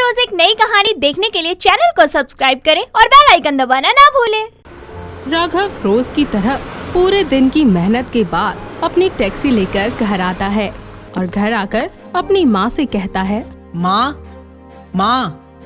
रोज एक नई कहानी देखने के लिए चैनल को सब्सक्राइब करें और बेल आइकन दबाना ना भूलें। राघव रोज की तरह पूरे दिन की मेहनत के बाद अपनी टैक्सी लेकर घर आता है और घर आकर अपनी माँ से कहता है, माँ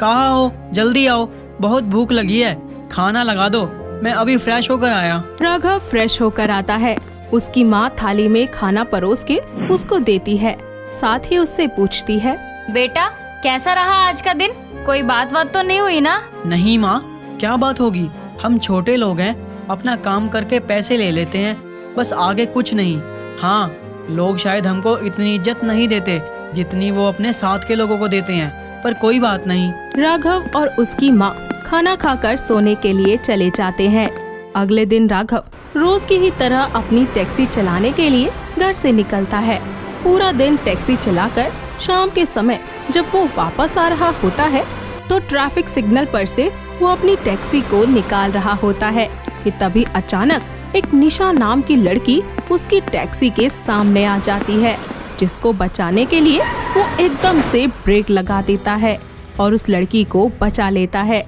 कहाँ हो? जल्दी आओ, बहुत भूख लगी है, खाना लगा दो, मैं अभी फ्रेश होकर आया। राघव फ्रेश होकर आता है। उसकी माँ थाली में खाना परोस के उसको देती है, साथ ही उससे पूछती है, बेटा कैसा रहा आज का दिन? कोई बात तो नहीं हुई ना? नहीं माँ, क्या बात होगी, हम छोटे लोग हैं, अपना काम करके पैसे ले लेते हैं, बस आगे कुछ नहीं। हाँ, लोग शायद हमको इतनी इज्जत नहीं देते जितनी वो अपने साथ के लोगों को देते हैं, पर कोई बात नहीं। राघव और उसकी माँ खाना खाकर सोने के लिए चले जाते हैं। अगले दिन राघव रोज की ही तरह अपनी टैक्सी चलाने के लिए घर से निकलता है। पूरा दिन टैक्सी चलाकर शाम के समय जब वो वापस आ रहा होता है तो ट्रैफिक सिग्नल पर से वो अपनी टैक्सी को निकाल रहा होता है कि तभी अचानक एक निशा नाम की लड़की उसकी टैक्सी के सामने आ जाती है, जिसको बचाने के लिए वो एकदम से ब्रेक लगा देता है और उस लड़की को बचा लेता है।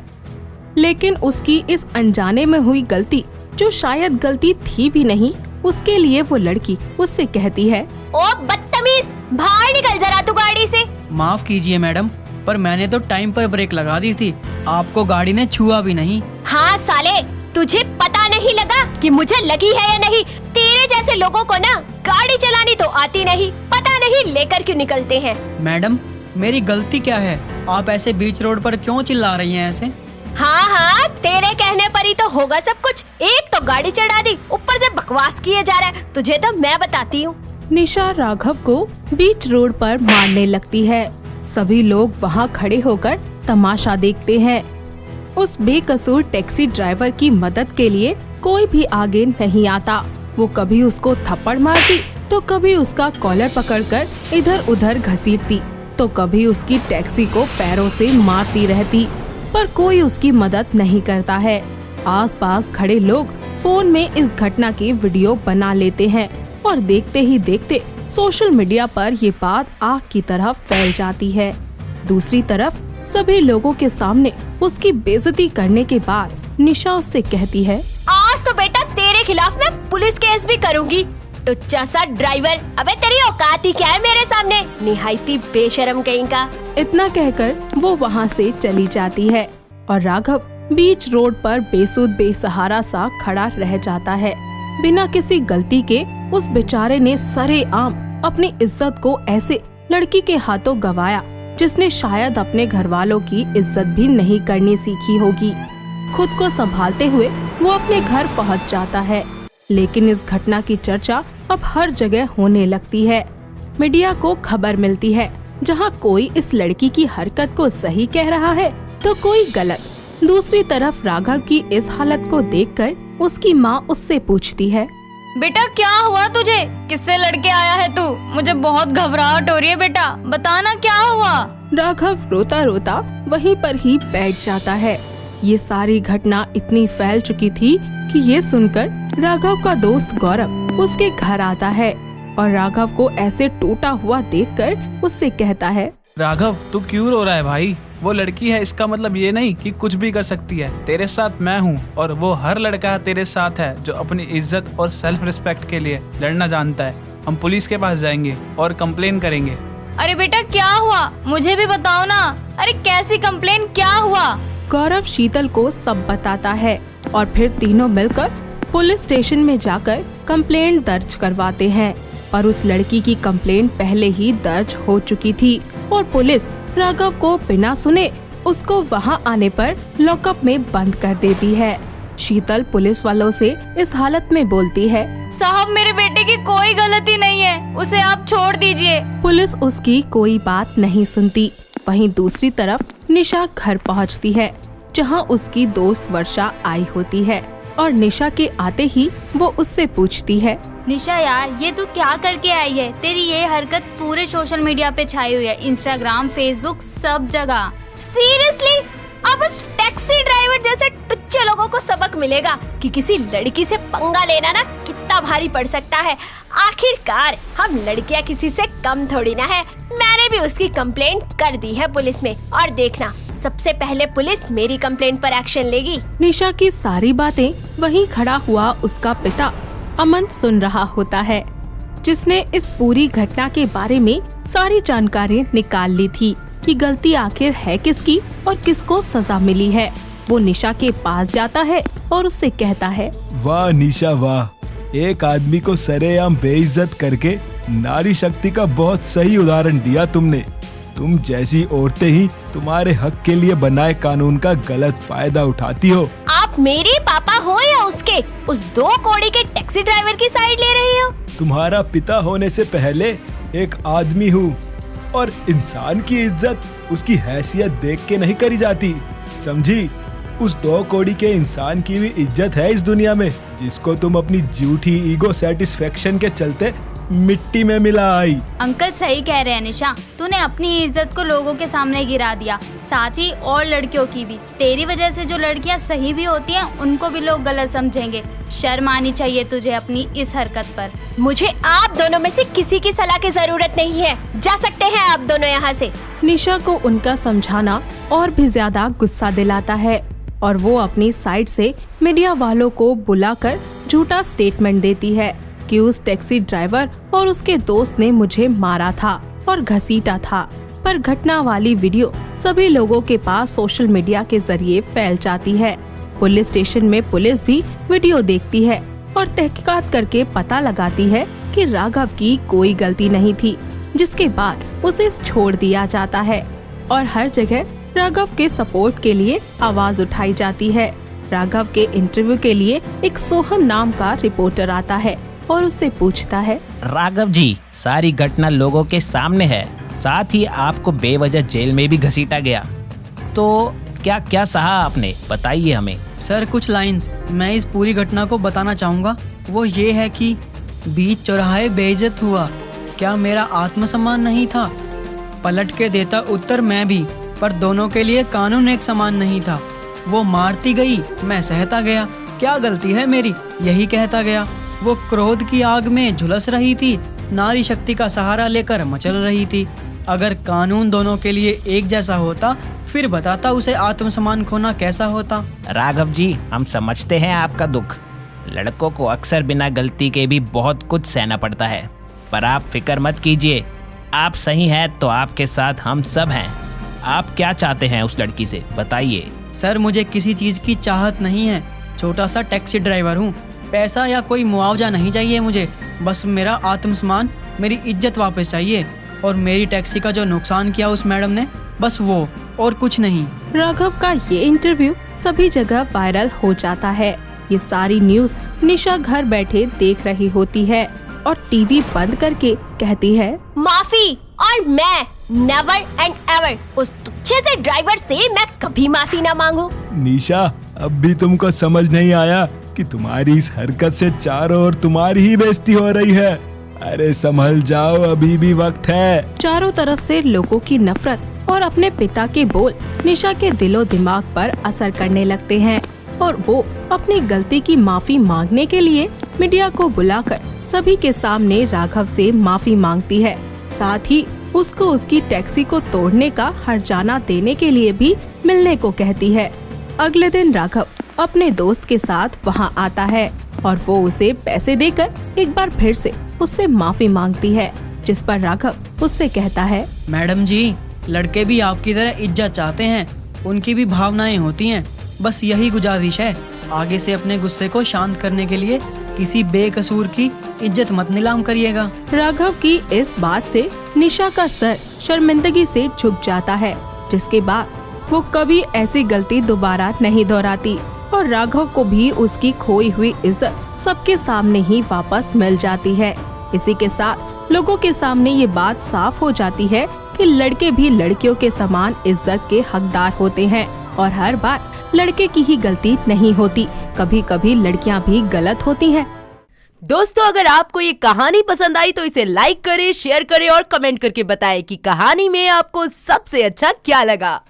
लेकिन उसकी इस अनजाने में हुई गलती, जो शायद गलती थी भी नहीं, उसके लिए वो लड़की उससे कहती है, ओ बदतमीज, बाहर निकल जरा तू गाड़ी से। माफ कीजिए मैडम, पर मैंने तो टाइम पर ब्रेक लगा दी थी, आपको गाड़ी ने छुआ भी नहीं। हाँ साले, तुझे पता नहीं लगा कि मुझे लगी है या नहीं? तेरे जैसे लोगों को ना गाड़ी चलानी तो आती नहीं, पता नहीं लेकर क्यों निकलते हैं। मैडम, मेरी गलती क्या है? आप ऐसे बीच रोड पर क्यों चिल्ला रही हैं ऐसे? हाँ, तेरे कहने पर ही तो होगा सब कुछ। एक तो गाड़ी चढ़ा दी, ऊपर से बकवास किए जा रहा है, तुझे तो मैं बताती हूँ। निशा राघव को बीच रोड पर मारने लगती है। सभी लोग वहाँ खड़े होकर तमाशा देखते हैं। उस बेकसूर टैक्सी ड्राइवर की मदद के लिए कोई भी आगे नहीं आता। वो कभी उसको थप्पड़ मारती, तो कभी उसका कॉलर पकड़कर इधर उधर घसीटती, तो कभी उसकी टैक्सी को पैरों से मारती रहती, पर कोई उसकी मदद नहीं करता है। आसपास खड़े लोग फोन में इस घटना की वीडियो बना लेते हैं और देखते ही देखते सोशल मीडिया पर ये बात आग की तरह फैल जाती है। दूसरी तरफ सभी लोगों के सामने उसकी बेइज्जती करने के बाद निशा उससे कहती है, आज तो बेटा तेरे खिलाफ मैं पुलिस केस भी करूंगी। टुच्चा सा ड्राइवर, अबे तेरी औकात ही क्या है मेरे सामने, निहायती बेशरम कहीं का। इतना कहकर वो वहाँ से चली जाती है और राघव बीच रोड पर बेसुध बेसहारा सा खड़ा रह जाता है। बिना किसी गलती के उस बेचारे ने सरेआम अपनी इज्जत को ऐसे लड़की के हाथों गवाया, जिसने शायद अपने घर वालों की इज्जत भी नहीं करनी सीखी होगी। खुद को संभालते हुए वो अपने घर पहुंच जाता है, लेकिन इस घटना की चर्चा अब हर जगह होने लगती है। मीडिया को खबर मिलती है, जहां कोई इस लड़की की हरकत को सही कह रहा है तो कोई गलत। दूसरी तरफ राघव की इस हालत को देखकर उसकी माँ उससे पूछती है, बेटा क्या हुआ तुझे? किससे लड़के आया है तू? मुझे बहुत घबराहट हो रही है बेटा, बताना क्या हुआ? राघव रोता रोता वहीं पर ही बैठ जाता है। ये सारी घटना इतनी फैल चुकी थी कि ये सुनकर राघव का दोस्त गौरव उसके घर आता है और राघव को ऐसे टूटा हुआ देखकर उससे कहता है, राघव तू क्यों रो रहा है भाई? वो लड़की है, इसका मतलब ये नहीं कि कुछ भी कर सकती है। तेरे साथ मैं हूँ और वो हर लड़का तेरे साथ है जो अपनी इज्जत और सेल्फ रिस्पेक्ट के लिए लड़ना जानता है। हम पुलिस के पास जाएंगे और कंप्लेन करेंगे। अरे बेटा क्या हुआ, मुझे भी बताओ ना। अरे कैसी कंप्लेन, क्या हुआ? गौरव शीतल को सब बताता है और फिर तीनों मिलकर पुलिस स्टेशन में जाकर कंप्लेंट दर्ज करवाते हैं। पर उस लड़की की कंप्लेंट पहले ही दर्ज हो चुकी थी और पुलिस राघव को बिना सुने उसको वहां आने पर लॉकअप में बंद कर देती है। शीतल पुलिस वालों से इस हालत में बोलती है, साहब मेरे बेटे की कोई गलती नहीं है, उसे आप छोड़ दीजिए। पुलिस उसकी कोई बात नहीं सुनती। वहीं दूसरी तरफ निशा घर पहुंचती है, जहां उसकी दोस्त वर्षा आई होती है और निशा के आते ही वो उससे पूछती है, निशा यार ये तू क्या करके आई है? तेरी ये हरकत पूरे सोशल मीडिया पे छाई हुई है, इंस्टाग्राम, फेसबुक, सब जगह। सीरियसली? अब उस टैक्सी ड्राइवर जैसे बच्चे लोगों को सबक मिलेगा कि किसी लड़की से पंगा लेना ना कितना भारी पड़ सकता है। आखिरकार हम लड़कियां किसी से कम थोड़ी ना है। मैंने भी उसकी कंप्लेंट कर दी है पुलिस में, और देखना सबसे पहले पुलिस मेरी कंप्लेंट पर एक्शन लेगी। निशा की सारी बातें वहीं खड़ा हुआ उसका पिता अमन सुन रहा होता है, जिसने इस पूरी घटना के बारे में सारी जानकारी निकाल ली थी कि गलती आखिर है किसकी और किसको सजा मिली है। वो निशा के पास जाता है और उससे कहता है, वाह निशा वाह, एक आदमी को सरेआम बेइज्जत करके नारी शक्ति का बहुत सही उदाहरण दिया तुमने। तुम जैसी औरतें ही तुम्हारे हक के लिए बनाए कानून का गलत फायदा उठाती हो। आप मेरे पापा हो या उसके, उस 2 कौड़ी के टैक्सी ड्राइवर की साइड ले रही हो? तुम्हारा पिता होने से पहले एक आदमी हूँ, और इंसान की इज्जत उसकी हैसियत देख के नहीं करी जाती, समझी? उस 2 कौड़ी के इंसान की भी इज्जत है इस दुनिया में, जिसको तुम अपनी झूठी ईगो सेटिस्फेक्शन के चलते मिट्टी में मिला आई। अंकल सही कह रहे हैं निशा, तूने अपनी इज्जत को लोगों के सामने गिरा दिया, साथ ही और लड़कियों की भी। तेरी वजह से जो लड़कियां सही भी होती हैं उनको भी लोग गलत समझेंगे। शर्म आनी चाहिए तुझे अपनी इस हरकत पर। मुझे आप दोनों में से किसी की सलाह की जरूरत नहीं है, जा सकते हैं आप दोनों यहाँ से। निशा को उनका समझाना और भी ज्यादा गुस्सा दिलाता है और वो अपनी साइड से मीडिया वालों को बुलाकर झूठा स्टेटमेंट देती है कि उस टैक्सी ड्राइवर और उसके दोस्त ने मुझे मारा था और घसीटा था। पर घटना वाली वीडियो सभी लोगों के पास सोशल मीडिया के जरिए फैल जाती है। पुलिस स्टेशन में पुलिस भी वीडियो देखती है और तहकीकात करके पता लगाती है कि राघव की कोई गलती नहीं थी, जिसके बाद उसे छोड़ दिया जाता है और हर जगह राघव के सपोर्ट के लिए आवाज उठाई जाती है। राघव के इंटरव्यू के लिए एक सोहम नाम का रिपोर्टर आता है और उससे पूछता है, राघव जी, सारी घटना लोगों के सामने है, साथ ही आपको बेवजह जेल में भी घसीटा गया, तो क्या क्या सहा आपने, बताइए हमें। सर कुछ लाइंस मैं इस पूरी घटना को बताना चाहूँगा। वो ये है कि बीच चौराहे बेइज्जत हुआ, क्या मेरा आत्मसम्मान नहीं था? पलट के देता उत्तर मैं भी, पर दोनों के लिए कानून एक समान नहीं था। वो मारती गई, मैं सहता गया, क्या गलती है मेरी, यही कहता गया। वो क्रोध की आग में झुलस रही थी, नारी शक्ति का सहारा लेकर मचल रही थी। अगर कानून दोनों के लिए एक जैसा होता फिर बताता उसे आत्मसम्मान खोना कैसा होता। राघव जी, हम समझते हैं आपका दुख। लड़कों को अक्सर बिना गलती के भी बहुत कुछ सहना पड़ता है, पर आप फिक्र मत कीजिए, आप सही हैं तो आपके साथ हम सब हैं। आप क्या चाहते हैं उस लड़की से, बताइए। सर मुझे किसी चीज़ की चाहत नहीं है, छोटा सा टैक्सी ड्राइवर हूँ, पैसा या कोई मुआवजा नहीं चाहिए मुझे, बस मेरा आत्मसम्मान, मेरी इज्जत वापस चाहिए, और मेरी टैक्सी का जो नुकसान किया उस मैडम ने, बस वो, और कुछ नहीं। राघव का ये इंटरव्यू सभी जगह वायरल हो जाता है। ये सारी न्यूज निशा घर बैठे देख रही होती है और टीवी बंद करके कहती है, माफी, और मैं नेवर एंड एवर उस तुच्छे से ड्राइवर से मैं कभी माफी ना मांगू। निशा, अब भी तुमको समझ नहीं आया कि तुम्हारी इस हरकत से चारों ओर तुम्हारी ही बेइज्जती हो रही है? अरे संभल जाओ, अभी भी वक्त है। चारों तरफ से लोगों की नफरत और अपने पिता के बोल निशा के दिलो दिमाग पर असर करने लगते हैं और वो अपनी गलती की माफी मांगने के लिए मीडिया को बुलाकर सभी के सामने राघव से माफी मांगती है। साथ ही उसको उसकी टैक्सी को तोड़ने का हर्जाना देने के लिए भी मिलने को कहती है। अगले दिन राघव अपने दोस्त के साथ वहां आता है और वो उसे पैसे देकर एक बार फिर से उससे माफी मांगती है, जिस पर राघव उससे कहता है, मैडम जी, लड़के भी आपकी तरह इज्जत चाहते हैं, उनकी भी भावनाएं होती हैं, बस यही गुजारिश है, आगे से अपने गुस्से को शांत करने के लिए किसी बेकसूर की इज्जत मत नीलाम करिएगा। राघव की इस बात से निशा का सर शर्मिंदगी से झुक जाता है, जिसके बाद वो कभी ऐसी गलती दोबारा नहीं दोहराती और राघव को भी उसकी खोई हुई इज्जत सबके सामने ही वापस मिल जाती है। इसी के साथ लोगों के सामने ये बात साफ हो जाती है कि लड़के भी लड़कियों के समान इज्जत के हकदार होते हैं और हर बार लड़के की ही गलती नहीं होती, कभी कभी लड़कियां भी गलत होती हैं। दोस्तों, अगर आपको ये कहानी पसंद आई तो इसे लाइक करें, शेयर करें और कमेंट करके बताएं कि कहानी में आपको सबसे अच्छा क्या लगा।